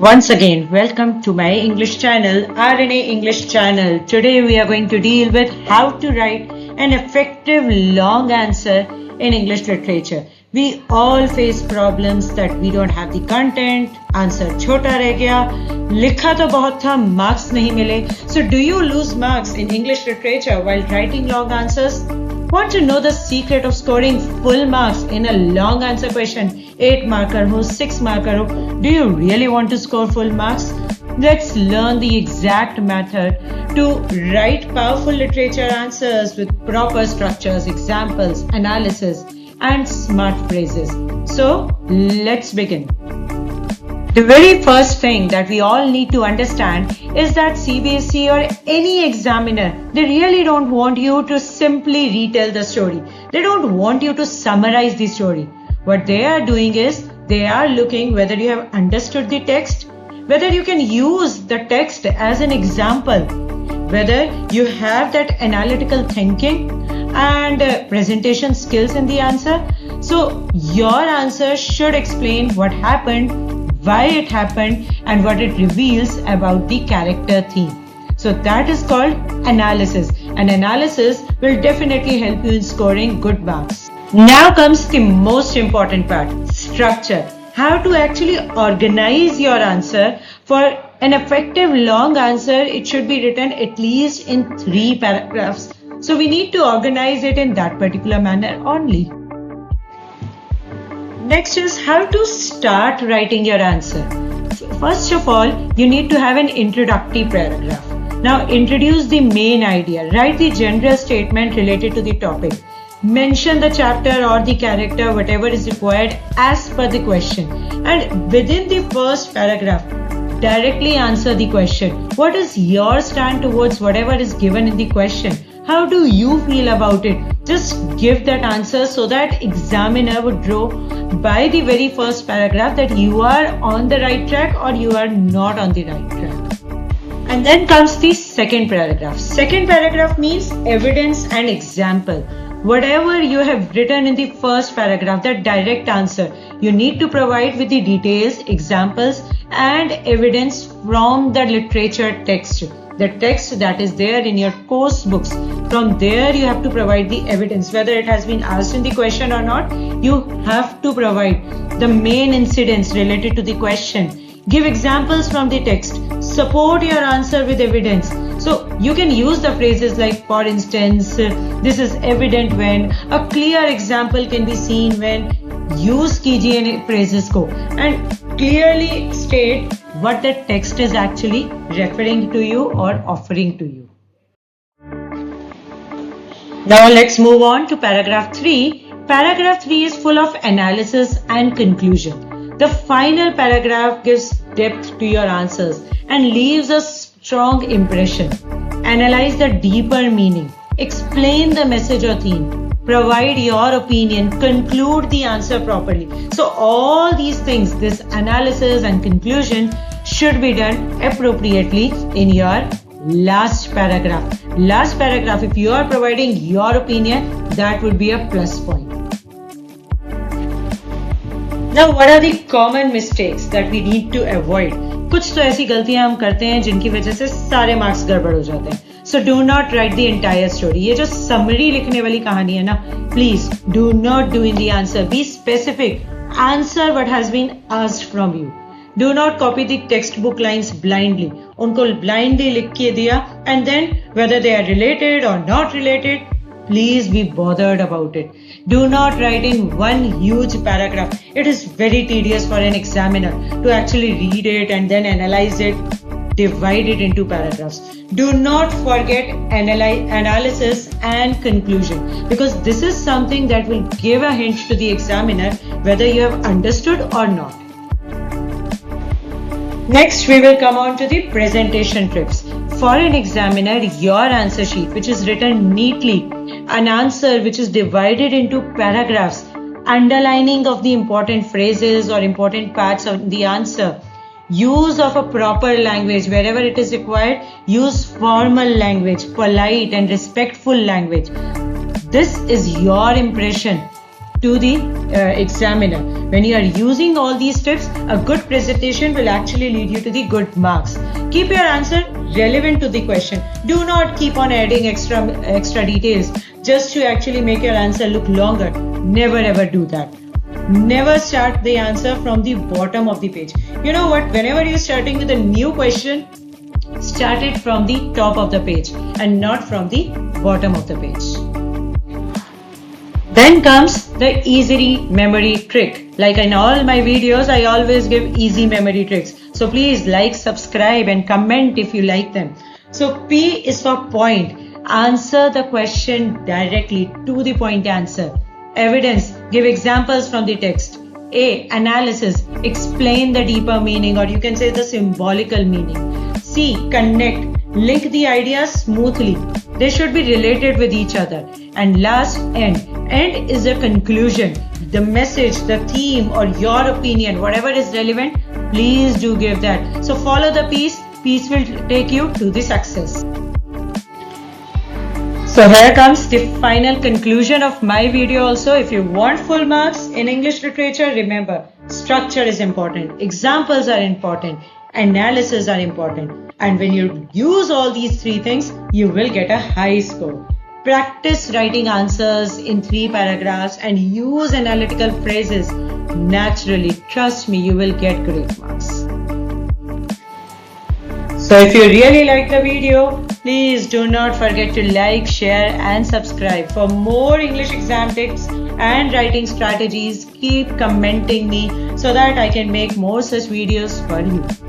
Once again, welcome to my English channel, RNA English channel. Today we are going to deal with how to write an effective long answer in English literature. We all face problems that we don't have the content, answer छोटा रह गया, लिखा तो बहुत था, marks नहीं मिले. So do you lose marks in English literature while writing long answers? Want to know the secret of scoring full marks in a long answer question? 8 marker ho, 6 marker ho. Do you really want to score full marks? Let's learn the exact method to write powerful literature answers with proper structures, examples, analysis, and smart phrases. So, let's begin. The very first thing that we all need to understand is that CBSE or any examiner, they really don't want you to simply retell the story. They don't want you to summarize the story. What they are doing is, they are looking whether you have understood the text, whether you can use the text as an example, whether you have that analytical thinking and presentation skills in the answer. So your answer should explain what happened, why it happened, and what it reveals about the character theme. So that is called analysis, and analysis will definitely help you in scoring good marks. Now comes the most important part, structure. How to actually organize your answer. For an effective long answer, it should be written at least in 3 paragraphs. So we need to organize it in that particular manner only. Next is how to start writing your answer. First of all, you need to have an introductory paragraph. Now introduce the main idea. Write the general statement related to the topic. Mention the chapter or the character, whatever is required as per the question. And within the first paragraph, directly answer the question. What is your stand towards whatever is given in the question? How do you feel about it? Just give that answer so that examiner would draw by the very first paragraph that you are on the right track or you are not on the right track. And then comes the second paragraph. Second paragraph means evidence and example. Whatever you have written in the first paragraph, that direct answer, you need to provide with the details, examples, and evidence from the literature text. The text that is there in your course books. From there you have to provide the evidence. Whether it has been asked in the question or not, you have to provide the main incidents related to the question. Give examples from the text. Support your answer with evidence. So you can use the phrases like, for instance, this is evident when, a clear example can be seen when, use कीजिए phrases को, and clearly state what the text is actually referring to you or offering to you. Now let's move on to paragraph 3. Paragraph 3 is full of analysis and conclusion. The final paragraph gives depth to your answers and leaves a strong impression. Analyze the deeper meaning. Explain the message or theme. Provide your opinion. Conclude the answer properly. So all these things, this analysis and conclusion, should be done appropriately in your last paragraph. Last paragraph, if you are providing your opinion, that would be a plus point. Now, what are the common mistakes that we need to avoid? कुछ तो ऐसी गलतियां हम करते हैं जिनकी वजह से सारे मार्क्स गड़बड़ हो जाते हैं. So do not write the entire story. ये जो summary लिखने वाली कहानी है ना, please do not do in the answer. Be specific. Answer what has been asked from you. Do not copy the textbook lines blindly. उनको blindly लिख के दिया, and then whether they are related or not related, please be bothered about it. Do not write in one huge paragraph. It is very tedious for an examiner to actually read it and then analyze it, divide it into paragraphs. Do not forget analysis and conclusion, because this is something that will give a hint to the examiner whether you have understood or not. Next, we will come on to the presentation tips. For an examiner, your answer sheet, which is written neatly, an answer which is divided into paragraphs, underlining of the important phrases or important parts of the answer, use of a proper language wherever it is required, use formal language, polite and respectful language. This is your impression to the examiner. When you are using all these tips, a good presentation will actually lead you to the good marks. Keep your answer relevant to the question. Do not keep on adding extra details just to actually make your answer look longer. Never ever do that. Never start the answer from the bottom of the page. You know what? Whenever you're starting with a new question, start it from the top of the page and not from the bottom of the page. Then comes the easy memory trick. Like in all my videos, I always give easy memory tricks. So please like, subscribe and comment if you like them. So P is for point. Answer the question directly, to the point answer. Evidence, give examples from the text. A, analysis, explain the deeper meaning, or you can say the symbolical meaning. C, connect, link the ideas smoothly. They should be related with each other. And last, end. End is the conclusion, the message, the theme, or your opinion, whatever is relevant, please do give that. So follow the P's. P's will take you to the success. So here comes the final conclusion of my video also. If you want full marks in English literature, remember, structure is important, examples are important, analysis are important. And when you use all these three things, you will get a high score. Practice writing answers in 3 paragraphs and use analytical phrases. Naturally, trust me, you will get great marks. So if you really like the video, please do not forget to like, share and subscribe. For more English exam tips and writing strategies, keep commenting me so that I can make more such videos for you.